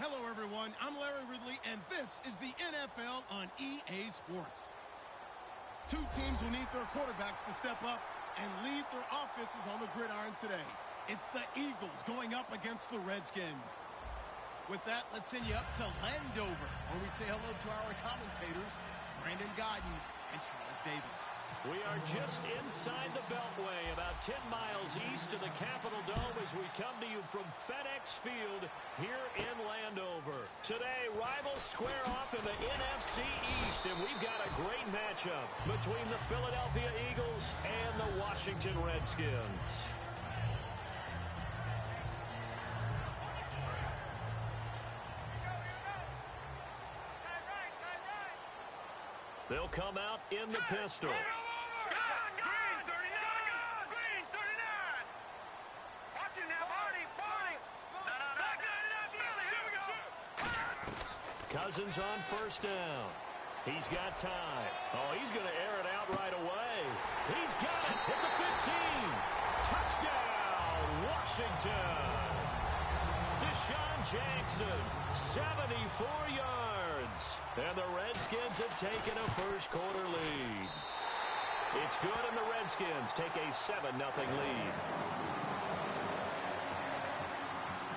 Hello, everyone. I'm Larry Ridley, and this is the NFL on EA Sports. Two teams will need their quarterbacks to step up and lead their offenses on the gridiron today. It's the Eagles going up against the Redskins. With that, let's send you up to Landover, where we say hello to our commentators, Brandon Godden and Charles Davis. We are just inside the Beltway, about 10 miles east of the Capitol Dome as we come to you from FedEx Field here in Landover. Today, rivals square off in the NFC East, and we've got a great matchup between the Philadelphia Eagles and the Washington Redskins. They'll come out in the pistol. Cousins on first down. He's got time. Oh, he's going to air it out right away. He's got it at the 15. Touchdown, Washington. Deshaun Jackson, 74 yards. And the Redskins have taken a first-quarter lead. It's good, and the Redskins take a 7-0 lead.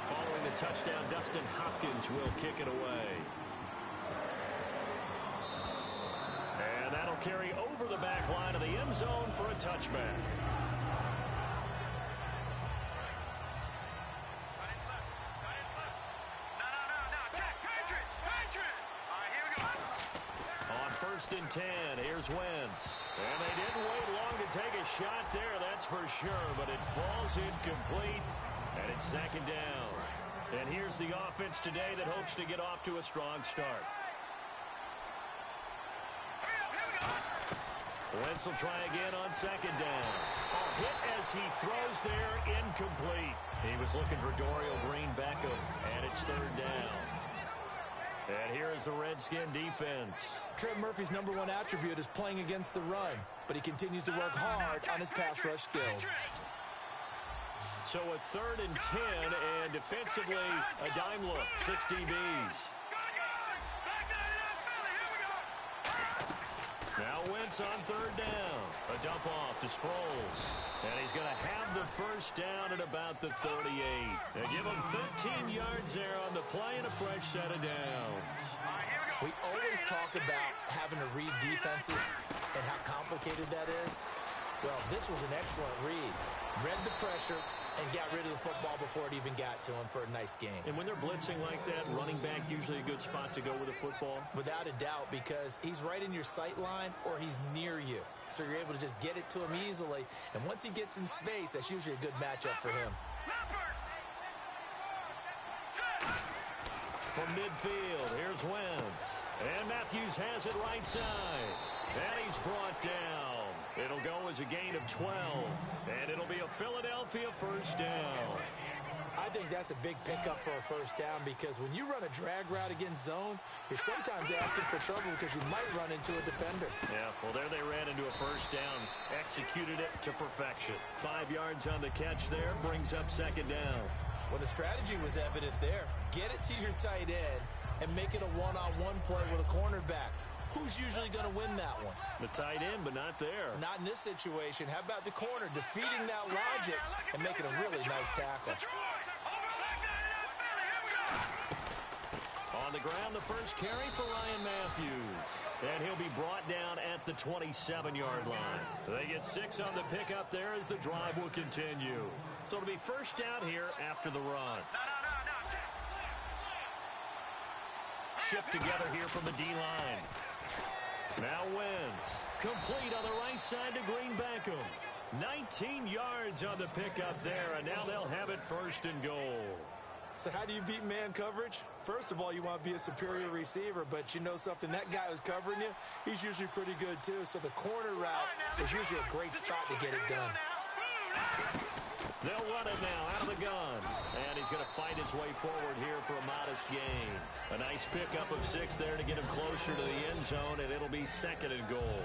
Following the touchdown, Dustin Hopkins will kick it away. And that'll carry over the back line of the end zone for a touchback. On 1st and 10, here's Wentz. And they didn't wait long to take a shot there, that's for sure, but it falls incomplete, and it's 2nd down. And here's the offense today that hopes to get off to a strong start. Wentz will try again on 2nd down. A hit as he throws there, incomplete. He was looking for Dorial Green-Beckham, and it's 3rd down. And here is the Redskin defense. Trent Murphy's #1 attribute is playing against the run, but he continues to work hard on his pass rush skills. So a 3rd and 10, and defensively, a dime look, 6 DBs. Now Wentz on 3rd down. A dump off to Sproles. And he's going to have the first down at about the 38. They give him 13 yards there on the play and a fresh set of downs. We always talk about having to read defenses and how complicated that is. Well, this was an excellent read. Read the pressure and got rid of the football before it even got to him for a nice game. And when they're blitzing like that, running back usually a good spot to go with the football? Without a doubt, because he's right in your sight line or he's near you. So you're able to just get it to him easily. And once he gets in space, that's usually a good matchup for him. From midfield, here's Wentz. And Matthews has it right side. And he's brought down. It'll go as a gain of 12. And it'll be a Philadelphia first down. I think that's a big pickup for a first down because when you run a drag route against zone, you're sometimes asking for trouble because you might run into a defender. Yeah, well, there they ran into a first down. Executed it to perfection. 5 yards on the catch there. Brings up 2nd down. Well, the strategy was evident there. Get it to your tight end and make it a one-on-one play with a cornerback. Who's usually going to win that one? The tight end, but not there. Not in this situation. How about the corner defeating that logic and making a really nice tackle? On the ground, the first carry for Ryan Matthews. And he'll be brought down at the 27-yard line. They get 6 on the pickup there as the drive will continue. So it'll be first down here after the run. Shift together here from the D-line. Now Wentz. Complete on the right side to Green-Beckham. 19 yards on the pickup there, and now they'll have it 1st and goal. So how do you beat man coverage? First of all, you want to be a superior receiver, but you know something, that guy who's covering you, he's usually pretty good too. So the corner route is usually a great spot to get it done. They'll run it now out of the gun. And he's going to fight his way forward here for a modest gain. A nice pickup of 6 there to get him closer to the end zone, and it'll be 2nd and goal.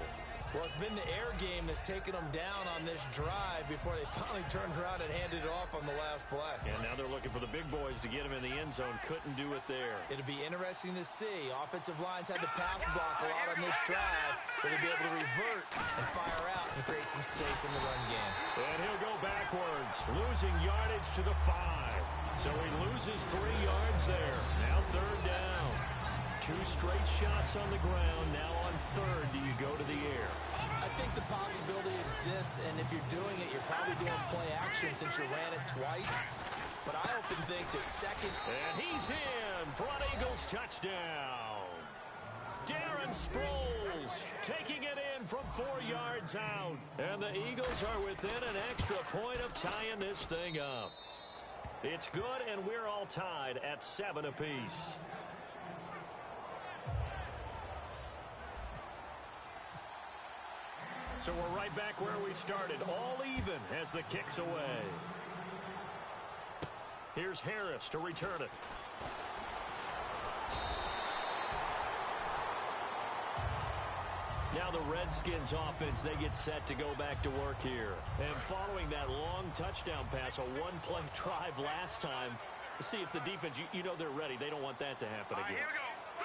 Well, it's been the air game that's taken them down on this drive before they finally turned around and handed it off on the last play. And now they're looking for the big boys to get him in the end zone. Couldn't do it there. It'll be interesting to see. Offensive lines had to pass block a lot on this drive. Will they be able to revert and fire out and create some space in the run game? And he'll go backwards, losing yardage to the 5. So he loses 3 yards there. Now 3rd down. 2 straight shots on the ground. Now on 3rd, do you go to the air? I think the possibility exists, and if you're doing it, you're probably doing play action since you ran it twice. But I often think the second... And he's in. Front Eagles touchdown. Darren Sproles taking it in from 4 yards out. And the Eagles are within an extra point of tying this thing up. It's good, and we're all tied at 7 apiece. So we're right back where we started, all even as the kick's away. Here's Harris to return it. Now the Redskins offense, they get set to go back to work here. And following that long touchdown pass, a one-play drive last time, see if the defense, you know they're ready. They don't want that to happen again.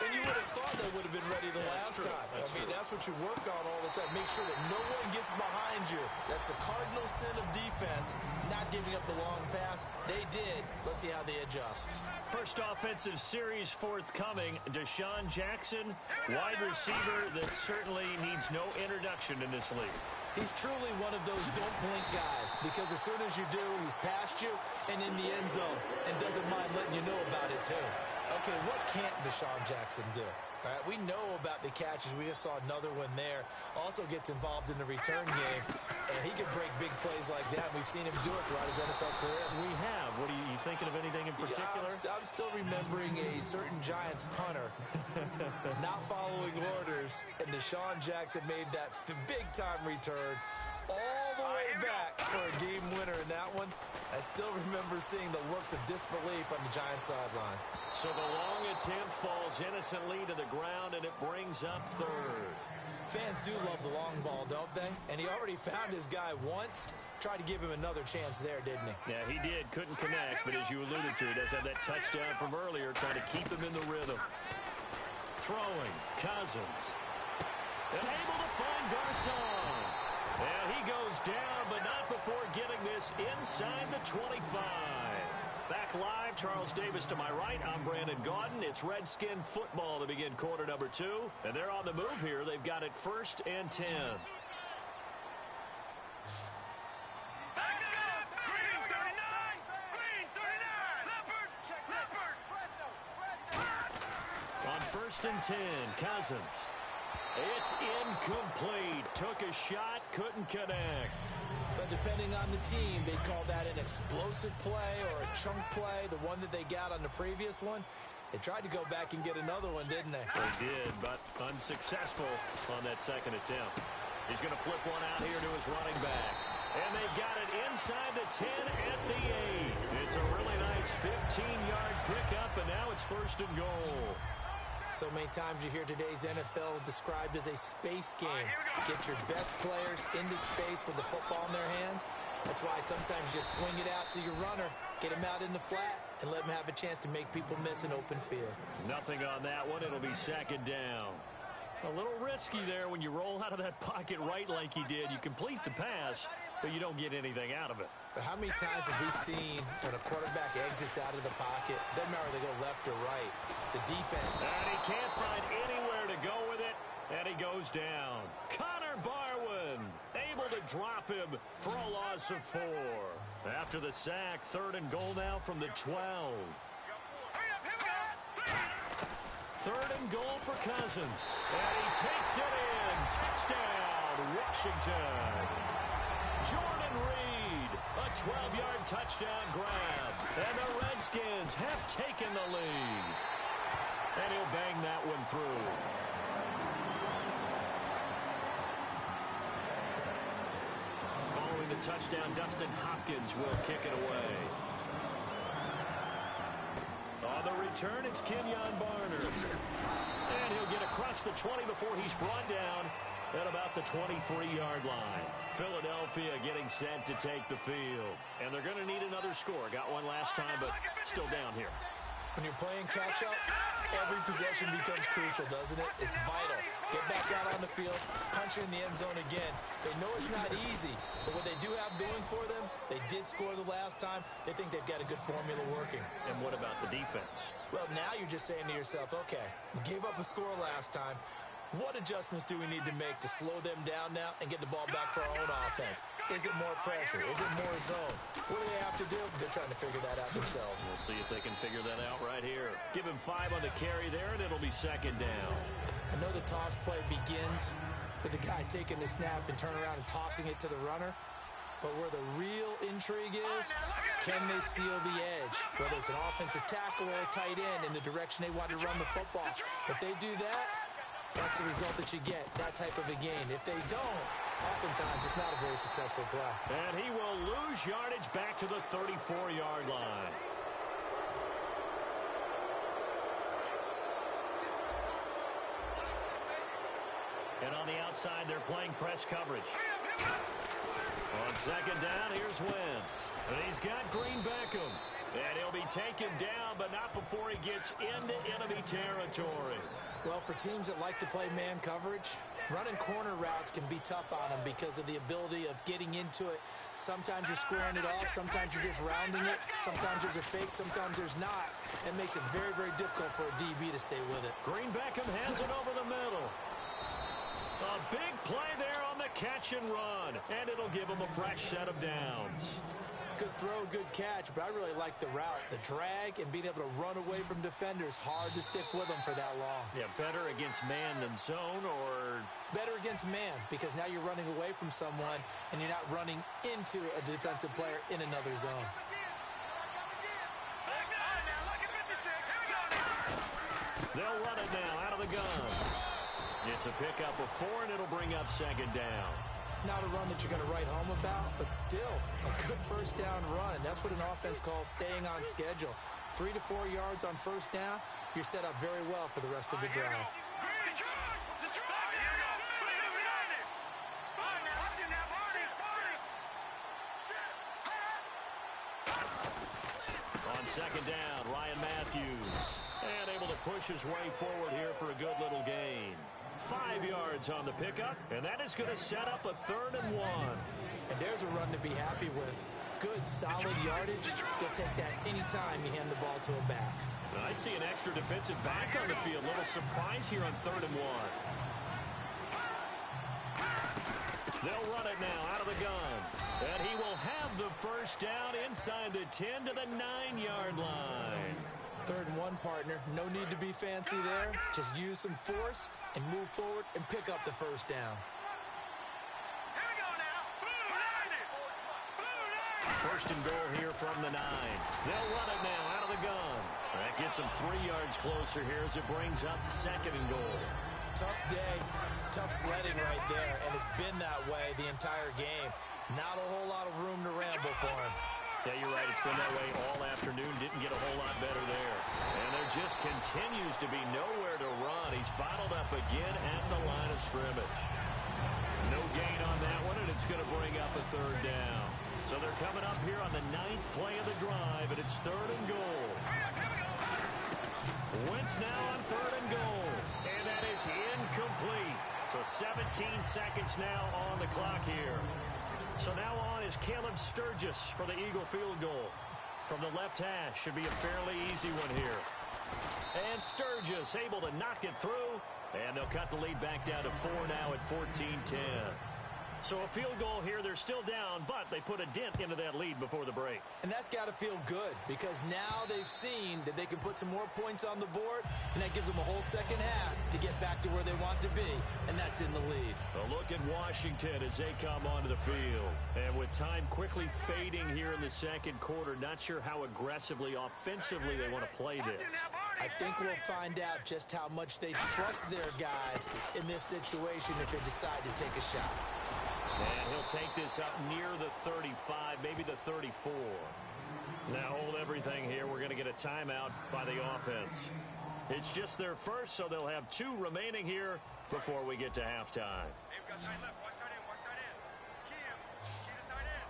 And you would have thought they would have been ready the last time. That's what you work on all the time. Make sure that no one gets behind you. That's the cardinal sin of defense, not giving up the long pass. They did. Let's see how they adjust. First offensive series forthcoming. Deshaun Jackson, wide receiver that certainly needs no introduction in this league. He's truly one of those don't blink guys, because as soon as you do, he's past you and in the end zone and doesn't mind letting you know about it too. Okay, what can't Deshaun Jackson do? All right, we know about the catches. We just saw another one there. Also gets involved in the return game, and he can break big plays like that. We've seen him do it throughout his NFL career. We have. What are you thinking of anything in particular? Yeah, I'm still remembering a certain Giants punter not following orders, and Deshaun Jackson made that big-time return all the way back for a game winner in that one. I still remember seeing the looks of disbelief on the Giants sideline. So the long attempt falls innocently to the ground, and it brings up 3rd. Fans do love the long ball, don't they? And he already found his guy once. Tried to give him another chance there, didn't he? Yeah, he did. Couldn't connect, but as you alluded to, he does have that touchdown from earlier, trying to keep him in the rhythm. Throwing, Cousins. And able to find Garcon. And he goes down, but not before getting this inside the 25. Back live, Charles Davis to my right. I'm Brandon Gaudin. It's Redskin football to begin quarter number 2. And they're on the move here. They've got it 1st and 10. On 1st and 10, Cousins. It's incomplete. Took a shot, couldn't connect. But depending on the team, they call that an explosive play or a chunk play, the one that they got on the previous one. They tried to go back and get another one, didn't they? They did, but unsuccessful on that second attempt. He's going to flip one out here to his running back. And they got it inside the 10 at the 8. It's a really nice 15-yard pickup, and now it's 1st and goal. So many times you hear today's NFL described as a space game. Get your best players into space with the football in their hands. That's why sometimes you swing it out to your runner, get him out in the flat, and let him have a chance to make people miss an open field. Nothing on that one. It'll be 2nd down. A little risky there when you roll out of that pocket right like he did. You complete the pass, but you don't get anything out of it. But how many times have we seen when a quarterback exits out of the pocket, doesn't matter whether they go left or right, the defense. And he can't find anywhere to go with it, and he goes down. Connor Barwin able to drop him for a loss of 4. After the sack, 3rd and goal now from the 12. 3rd and goal for Cousins. And he takes it in. Touchdown, Washington. Jordan Reed, a 12-yard touchdown grab. And the Redskins have taken the lead. And he'll bang that one through. Following the touchdown, Dustin Hopkins will kick it away. On the return, it's Kenyon Barner. And he'll get across the 20 before he's brought down At about the 23-yard line, Philadelphia getting set to take the field. And they're going to need another score. Got one last time, but still down here. When you're playing catch-up, every possession becomes crucial, doesn't it? It's vital. Get back out on the field, punch it in the end zone again. They know it's not easy, but what they do have going for them, they did score the last time. They think they've got a good formula working. And what about the defense? Well, now you're just saying to yourself, okay, we gave up a score last time. What adjustments do we need to make to slow them down now and get the ball back for our own offense? Is it more pressure? Is it more zone? What do they have to do? They're trying to figure that out themselves. We'll see if they can figure that out right here. Give him 5 on the carry there, and it'll be second down. I know the toss play begins with the guy taking the snap and turning around and tossing it to the runner. But where the real intrigue is, can they seal the edge? Whether it's an offensive tackle or a tight end in the direction they want to run the football. If they do that, that's the result that you get, that type of a gain. If they don't, oftentimes it's not a very successful play. And he will lose yardage back to the 34-yard line. And on the outside, they're playing press coverage. On second down, here's Wentz. And he's got Green Beckham. And he'll be taken down, but not before he gets into enemy territory. Well, for teams that like to play man coverage, running corner routes can be tough on them because of the ability of getting into it. Sometimes you're squaring it off. Sometimes you're just rounding it. Sometimes there's a fake. Sometimes there's not. It makes it very, very difficult for a DB to stay with it. Green Beckham has it over the middle. A big play there on the catch and run. And it'll give him a fresh set of downs. Good throw, good catch, but I really like the route. The drag and being able to run away from defenders, hard to stick with them for that long. Yeah, better against man than zone, or? Better against man, because now you're running away from someone and you're not running into a defensive player in another zone. They'll run it now out of the gun. It's a pickup of 4, and it'll bring up second down. Not a run that you're going to write home about, but still a good first down run. That's what an offense calls staying on schedule. 3 to 4 yards on first down, you're set up very well for the rest of the drive. On second down, Ryan Matthews. And able to push his way forward here for a good little gain. 5 yards on the pickup, and that is going to set up a 3rd and 1. And there's a run to be happy with. Good, solid yardage. You'll take that anytime you hand the ball to a back. And I see an extra defensive back on the field. Little surprise here on 3rd and 1. They'll run it now out of the gun. And he will have the first down inside the 10 to the 9-yard line. 3rd and 1, partner. No need to be fancy there. Just use some force and move forward and pick up the first down. Here we go now. First and goal here from the 9. They'll run it now out of the gun. That gets them 3 yards closer here as it brings up 2nd and goal. Tough day, tough sledding right there, and it's been that way the entire game. Not a whole lot of room to ramble for him. Yeah, you're right. It's been that way all afternoon. Didn't get a whole lot better there. And there just continues to be nowhere to run. He's bottled up again at the line of scrimmage. No gain on that one, and it's going to bring up a 3rd down. So they're coming up here on the 9th play of the drive, and it's 3rd and goal. Wentz now on 3rd and goal. And that is incomplete. So 17 seconds now on the clock here. So now on is Caleb Sturgis for the Eagle field goal. From the left hash, should be a fairly easy one here. And Sturgis able to knock it through. And they'll cut the lead back down to 4 now at 14-10. So a field goal here. They're still down, but they put a dent into that lead before the break. And that's got to feel good because now they've seen that they can put some more points on the board, and that gives them a whole second half to get back to where they want to be, and that's in the lead. A look at Washington as they come onto the field. And with time quickly fading here in the second quarter, not sure how aggressively, offensively they want to play this. I think we'll find out just how much they trust their guys in this situation if they decide to take a shot. And he'll take this up near the 35, maybe the 34. Now hold everything here. We're going to get a timeout by the offense. It's just their first, so they'll have 2 remaining here before we get to halftime. Hey, we got tight left. Watch tight end. Watch tight end. Key him. Key the tight end.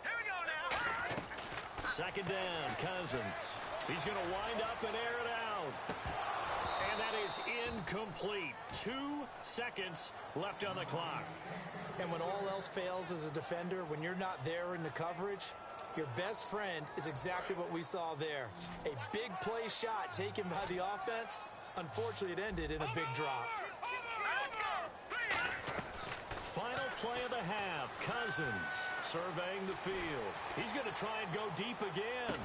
Here we go now. Second down, Cousins. He's going to wind up and air it out. And that is incomplete. 2 seconds left on the clock. And when all else fails as a defender, when you're not there in the coverage, your best friend is exactly what we saw there. A big play shot taken by the offense. Unfortunately, it ended in a big drop. Final play of the half. Cousins surveying the field. He's going to try and go deep again.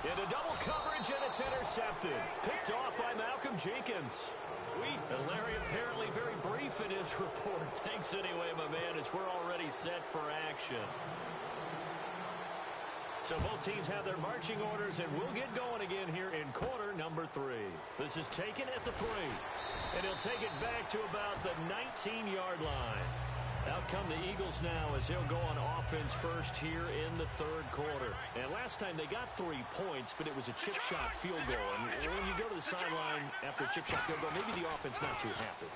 Into double coverage, and it's intercepted. Picked off by Malcolm Jenkins. And Larry apparently very brief in his report. Thanks anyway, my man, as we're already set for action. So both teams have their marching orders, and we'll get going again here in quarter number 3. This is taken at the 3. And he'll take it back to about the 19-yard line. Out come the Eagles now as they'll go on offense first here in the 3rd quarter. And last time they got 3 points, but it was a chip shot field goal. And when you go to the sideline after a chip shot field goal, maybe the offense not too happy.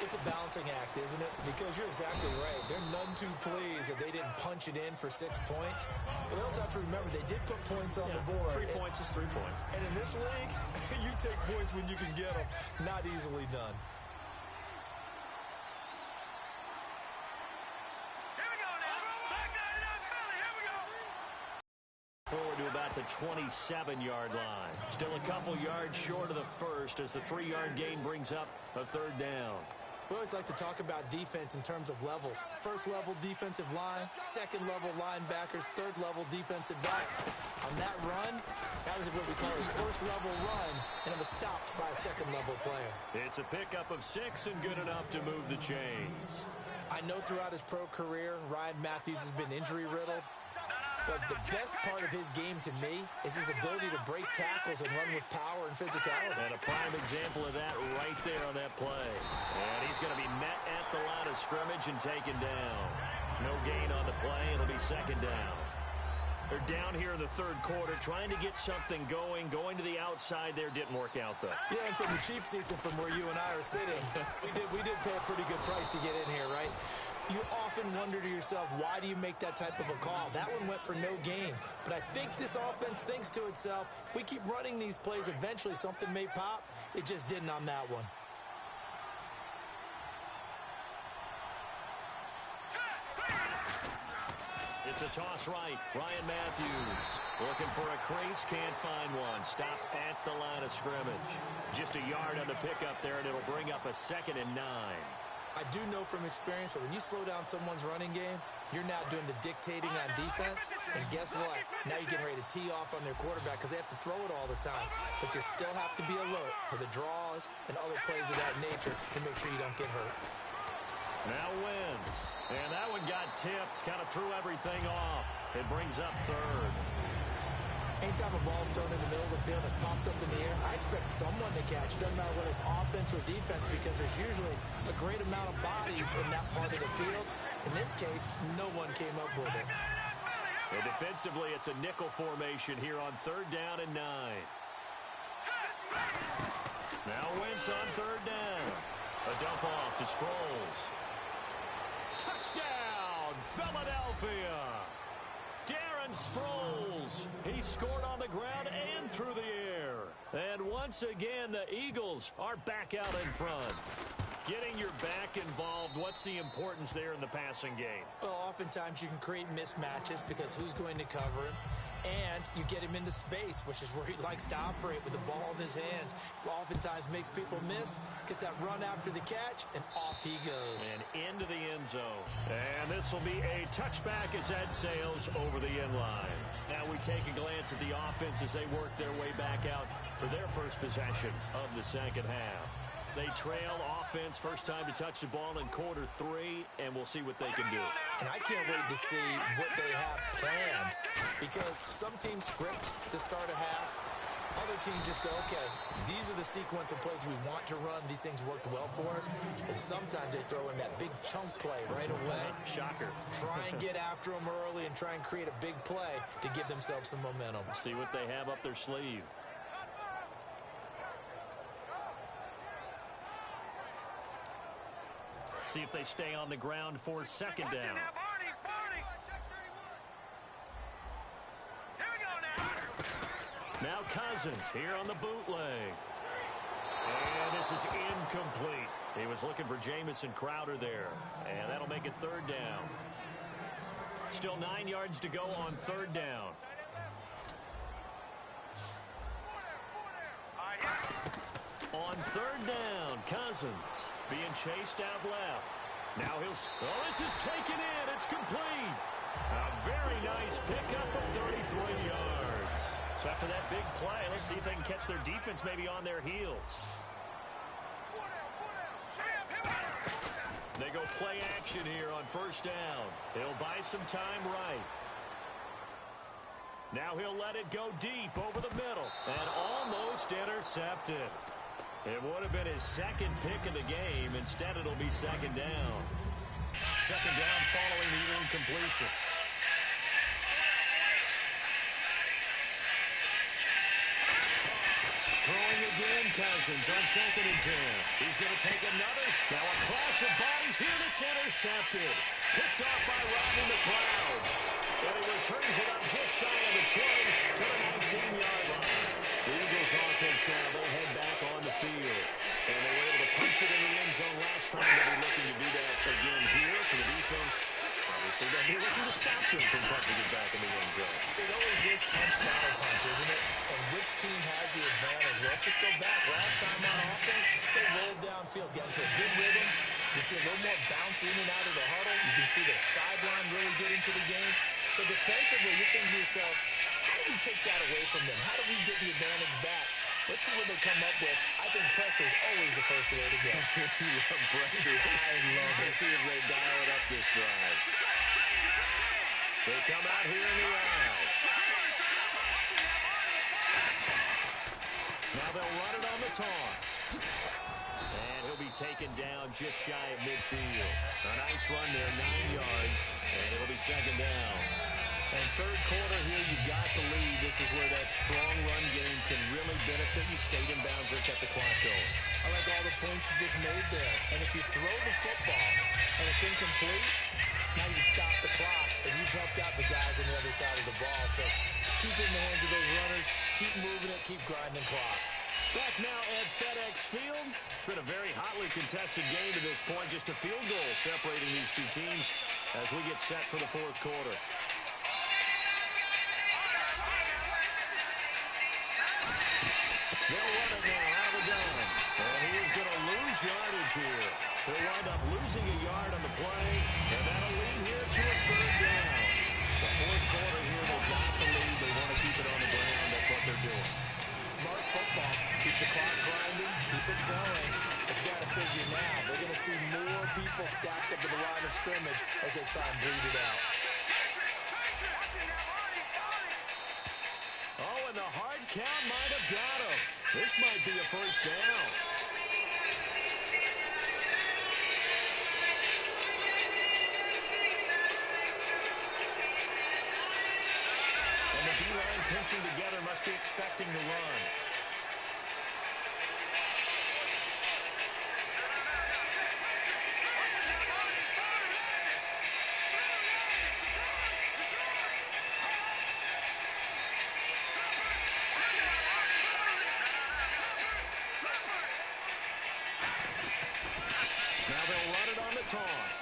It's a balancing act, isn't it? Because you're exactly right. They're none too pleased that they didn't punch it in for 6 points. But they also have to remember they did put points on the board. 3 points is 3 points. And in this league, you take points when you can get them. Not easily done. Forward to about the 27-yard line. Still a couple yards short of the first as the 3-yard gain brings up a 3rd down. We always like to talk about defense in terms of levels. 1st level defensive line, 2nd level linebackers, 3rd level defensive backs. On that run, that was what we call a 1st level run, and it was stopped by a 2nd level player. It's a pickup of 6 and good enough to move the chains. I know throughout his pro career, Ryan Matthews has been injury-riddled. But the best part of his game to me is his ability to break tackles and run with power and physicality. And a prime example of that right there on that play. And he's going to be met at the line of scrimmage and taken down. No gain on the play. It'll be 2nd down. They're down here in the 3rd quarter trying to get something going. Going to the outside there didn't work out, though. Yeah, and from the cheap seats and from where you and I are sitting, we did pay a pretty good price to get in here, right? You often wonder to yourself, why do you make that type of a call? That one went for no gain. But I think this offense thinks to itself, if we keep running these plays, eventually something may pop. It just didn't on that one. It's a toss right. Ryan Matthews looking for a crease, can't find one. Stopped at the line of scrimmage. Just a yard on the pickup there, and it'll bring up a 2nd and 9. I do know from experience that when you slow down someone's running game, you're now doing the dictating on defense. And guess what? Now you're getting ready to tee off on their quarterback because they have to throw it all the time. But you still have to be alert for the draws and other plays of that nature to make sure you don't get hurt. Now Wentz. And that one got tipped. Kind of threw everything off. It brings up 3rd. Anytime a ball's thrown in the middle of the field and it's popped up in the air, I expect someone to catch. It doesn't matter whether it's offense or defense because there's usually a great amount of bodies in that part of the field. In this case, no one came up with it. And defensively, it's a nickel formation here on 3rd down and 9. Now Wentz on 3rd down. A dump off to Sproles. Touchdown, Philadelphia! Darren Sproles. He scored on the ground and through the air. And once again, the Eagles are back out in front. Getting your back involved, what's the importance there in the passing game? Well, oftentimes you can create mismatches because who's going to cover him? And you get him into space, which is where he likes to operate with the ball in his hands. Oftentimes makes people miss, gets that run after the catch, and off he goes. And into the end zone. And this will be a touchback as that sails over the end line. Now we take a glance at the offense as they work their way back out for their first possession of the 2nd half. They trail offense, first time to touch the ball in quarter 3, and we'll see what they can do. And I can't wait to see what they have planned because some teams script to start a half. Other teams just go, okay, these are the sequence of plays we want to run. These things worked well for us. And sometimes they throw in that big chunk play right away. Shocker. Try and get after them early and try and create a big play to give themselves some momentum. See what they have up their sleeve. See if they stay on the ground for second down. Now Cousins here on the bootleg. And this is incomplete. He was looking for Jamison Crowder there. And that'll make it third down. Still 9 yards to go on third down. On third down, Cousins being chased out left. Now this is taken in. It's complete. A very nice pickup of 33 yards. So after that big play, let's see if they can catch their defense maybe on their heels. They go play action here on first down. He'll buy some time right. Now he'll let it go deep over the middle and almost intercepted. It would have been his second pick of the game. Instead, it'll be second down. Second down following the incompletion. Throwing again, Cousins on second and 10. He's going to take another. Now a clash of bodies here that's intercepted. Picked off by Rodney McLeod. And he returns it up just shy of the 20 to the 19-yard line. The Eagles offense now, they'll head back on the field. And they were able to punch it in the end zone last time. They'll be looking to do that again here for the defense. Obviously, they'll be looking to stop them from punching it back in the end zone. It always is punch-counter-punch, isn't it? And which team has the advantage? Let's just go back. Last time on offense, they rolled downfield, got into a good rhythm. You see a little more bounce in and out of the huddle. You can see the sideline really get into the game. So defensively, you think to yourself, how do we take that away from them? How do we get the advantage back? Let's see what they come up with. I think pressure is always the first way to go. Pressure. I love it. Let's see if they dial it up this drive. They come out here in the eye. Now they'll run it on the toss. And he'll be taken down just shy of midfield. A nice run there, 9 yards, and it'll be second down. And third quarter here, you got the lead. This is where that strong run game can really benefit you. Stayed in bounds, let's get the clock going. I like all the points you just made there. And if you throw the football and it's incomplete, now you stop the clock, and you've helped out the guys on the other side of the ball. So keep it in the hands of those runners, keep moving it, keep grinding clock. Back now at FedEx Field. It's been a very hotly contested game to this point. Just a field goal separating these two teams as we get set for the fourth quarter. They'll run it now out of the gun. And he is going to lose yardage here. He'll wind up losing a yard on the play. And that'll lead here to a third down. The fourth quarter here, they've got the lead. They want to keep it on the ground. That's what they're doing. Smart football. Keep the clock grinding. Keep it going. But you got to figure now, they're going to see more people stacked up to the line of scrimmage as they try and bleed it out. Oh, and the hard count might have got him. This might be a first down. And the D-line pinching together must be expecting the run. Toss.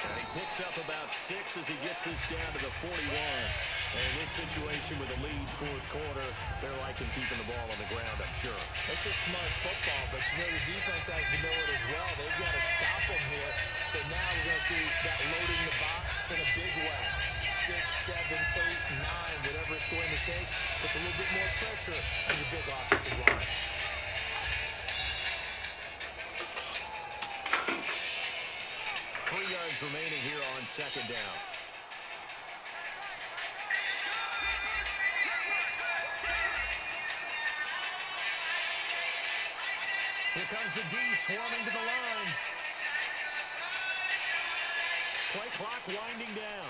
And he picks up about 6 as he gets this down to the 41. And in this situation with a lead fourth quarter, they're liking keeping the ball on the ground, I'm sure. That's just smart football, but you know the defense has to know it as well. They've got to stop them here. So now we're going to see that loading the box in a big way. 6, 7, 8, 9, whatever it's going to take. Puts a little bit more pressure on your big offensive line. Remaining here on second down. Here comes the D swarming to the line. Play clock winding down.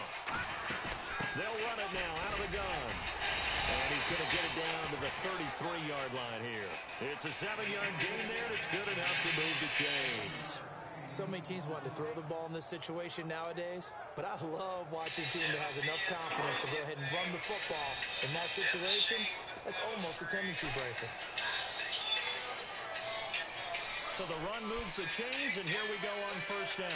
They'll run it now out of the gun. And he's going to get it down to the 33-yard line here. It's a 7-yard gain there, and it's good enough to move the chains. So many teams want to throw the ball in this situation nowadays, but I love watching a team that has enough confidence to go ahead and run the football. In that situation, that's almost a tendency breaker. So the run moves the chains, and here we go on first down.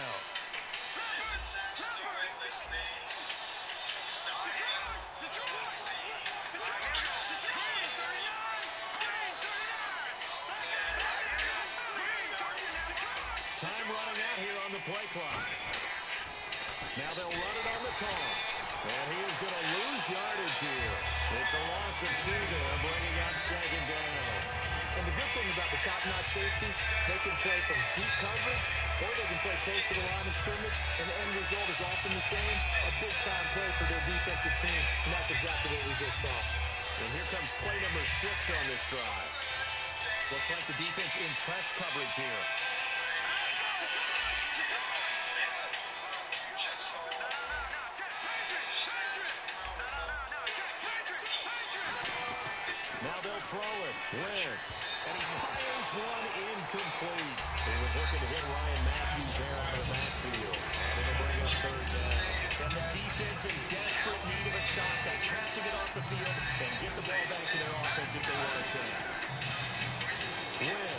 Time running out here on the play clock. Now they'll run it on the toss. And he is going to lose yardage here. It's a loss of 2 there, bringing up second down. And the good thing about the top-notch safeties, they can play from deep coverage, or they can play close to the line of scrimmage, and the end result is often the same, a big-time play for their defensive team. And that's exactly what we just saw. And here comes play number 6 on this drive. Looks like the defense in press coverage here. Now they'll throw it. Wentz. And he fires one incomplete. He was looking to hit Ryan Matthews there out of the backfield. And it'll bring up third down. And the defense in desperate need of a stop. They have to get off the field and get the ball back to their offense if they want to stay. Wentz.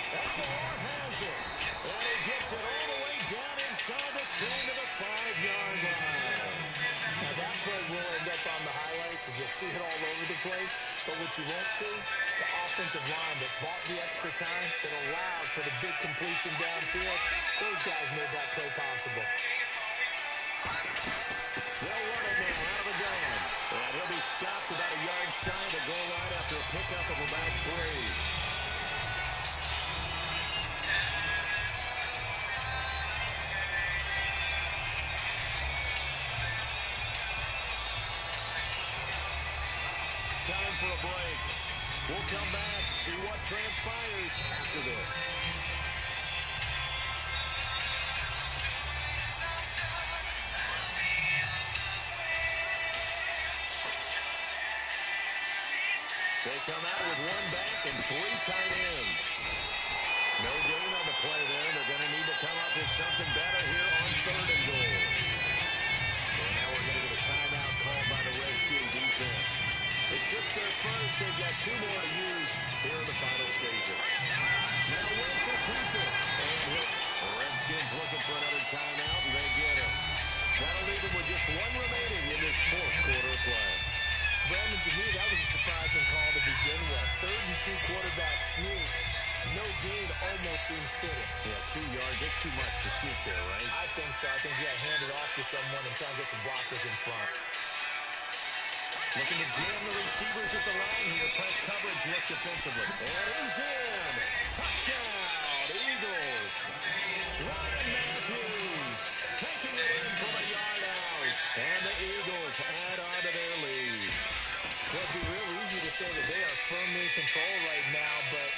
That ball has it. And he gets it all the way down inside the 10 to the 5-yard line. Now that play will end up on the highlights, and you'll see it all over the place. But what you won't see, the offensive line that bought the extra time, that allowed for the big completion downfield, those guys made that play possible. They'll run it now out of the gun. And he'll be stopped about a yard shy of the goal line after a pickup of about 3. Time for a break. We'll come back, see what transpires after this. They come out with 1 back and 3 tight ends. No gain on the play there. They're going to need to come up with something better here on 3rd and goal. And now we're going to get a timeout called by the Redskins defense. It's just their first. They've got 2 more to use here in the final stages. Now Wentz will keep it. And the Redskins looking for another timeout, and they get it. That'll leave them with just 1 remaining in this 4th quarter of play. Brandon, to me, that was a surprising call to begin with. 3rd and 2 quarterback sneak. No gain almost seems fitting. Yeah, 2 yards. That's too much to sneak there, right? I think so. I think you got to hand it off to someone and try and get some blockers in front. Looking to jam the receivers at the line here. Press coverage looks defensively. And he's in. Touchdown, Eagles. Ryan Matthews taking it in from a yard out. And the Eagles add on to their lead. Well, it'd be real easy to say that they are firmly in control right now, but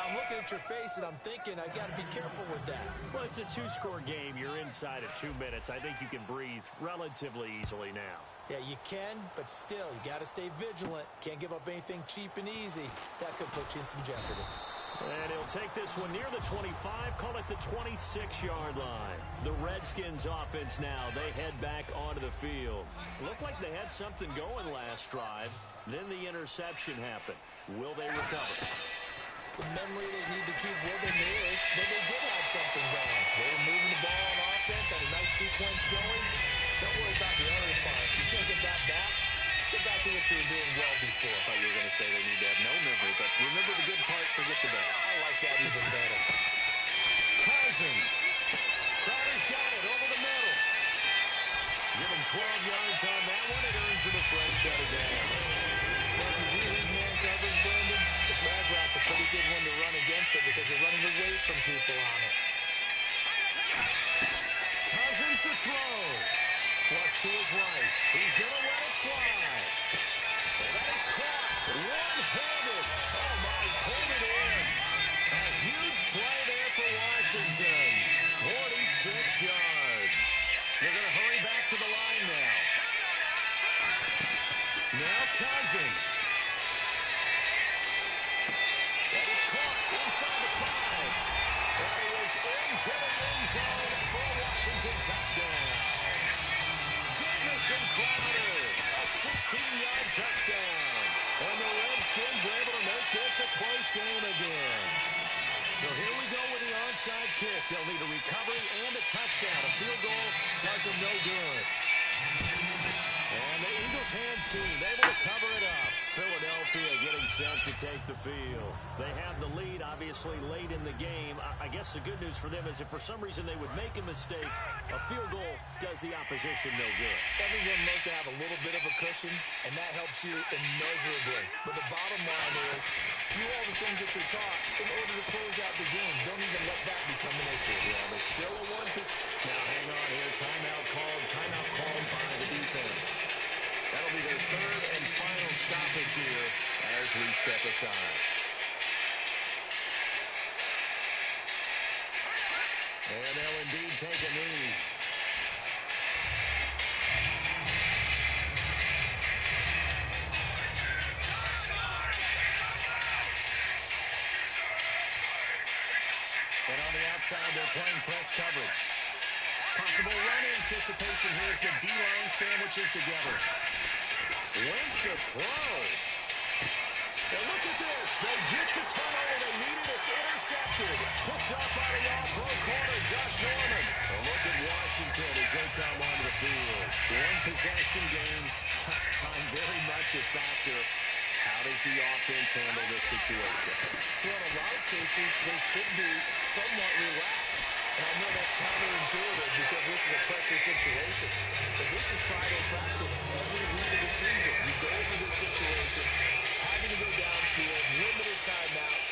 I'm looking at your face and I'm thinking I got to be careful with that. Well, it's a 2-score game. You're inside of 2 minutes. I think you can breathe relatively easily now. Yeah, you can, but still, you got to stay vigilant. Can't give up anything cheap and easy. That could put you in some jeopardy. And he'll take this one near the 25, call it the 26-yard line. The Redskins offense now, they head back onto the field. Looked like they had something going last drive. Then the interception happened. Will they recover? The memory they need to keep with them is that they did have something going. They were moving the ball on offense, had a nice sequence going. Don't worry about the other part. You can't get that back. Let's get back to what you were doing well before. I thought you were going to say they need to have no memory, but remember the good part, forget the bad. I like that even better. Cousins. Crowder's got it over the middle. Give him 12 yards on that one. It earns him a fresh set of down. Well, if you do leave man coverage, Brandon, the drag route's a pretty good one to run against it because you're running away from people on it. Cousins to throw. Flush to his right. He's going to let it fly. And that is caught. One-handed. Oh, my. Pulled it in. A huge play there for Washington. 46 yards. They're going to hurry back to the line now. Now Cousins. That is caught inside the 5. And he will goes into the end zone for a Washington touchdown. Jamison Crowder, a 16-yard touchdown. And the Redskins were able to make this a close game again. So here we go with the onside kick. They'll need a recovery and a touchdown. A field goal does them no good. And the Eagles hands team able to cover it up. Philadelphia getting set to take the field. They have the lead, obviously, late in the game. I guess the good news for them is if for some reason they would make a mistake, a field goal does the opposition no good. Everyone knows to have a little bit of a cushion, and that helps you immeasurably. But the bottom line is, do all the things that you're taught in order to close out the game. Don't even let that become an issue. Yeah, there's still a one. Now hang on here. Timeout called by the defense. That'll be their third and final stoppage here as we step aside. And they'll indeed take a knee. And on the outside, they're playing press coverage. Possible run anticipation here as the D-line sandwiches together. Wins the throw. And look at this. They get the turnover they needed. It's intercepted. Picked up by the off-row corner, Josh Norman. And look at Washington as they come onto the field. One possession game. Time very much a factor. How does the offense handle this situation? Well, in a lot of cases, they should be somewhat relaxed. And I know that's counterintuitive because this is a pressure situation. But this is Friday practice every week of the season. You go over this situation, having to go downfield, limited timeouts,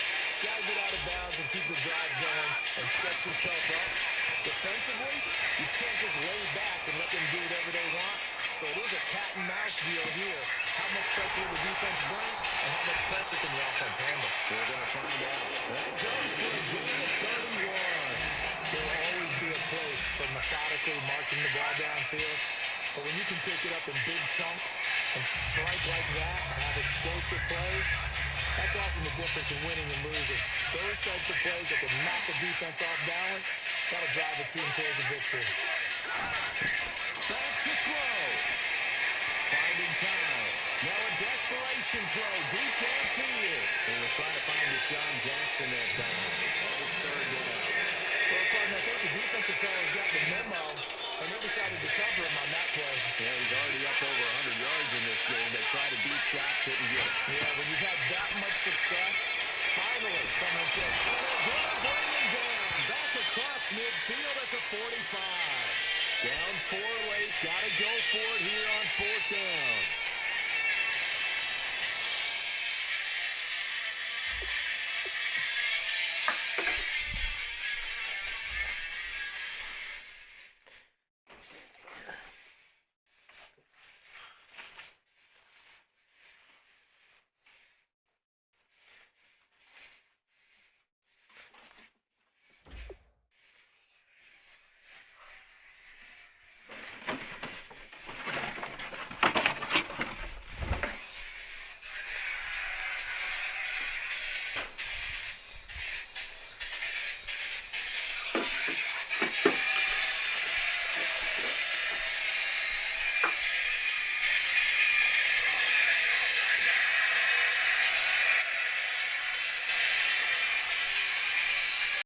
got to get out of bounds and keep the drive going and set yourself up. Defensively, you can't just lay back and let them do whatever they want. So it is a cat-and-mouse deal here. How much pressure will the defense bring and how much pressure can the offense handle? We're going to find out. That goes to a gain of 31. There will always be a place for methodically marching the ball downfield. But when you can pick it up in big chunks and strike like that and have explosive plays, that's often the difference in winning and losing. Those types of plays that can knock the defense off balance, that'll drive a team towards a victory.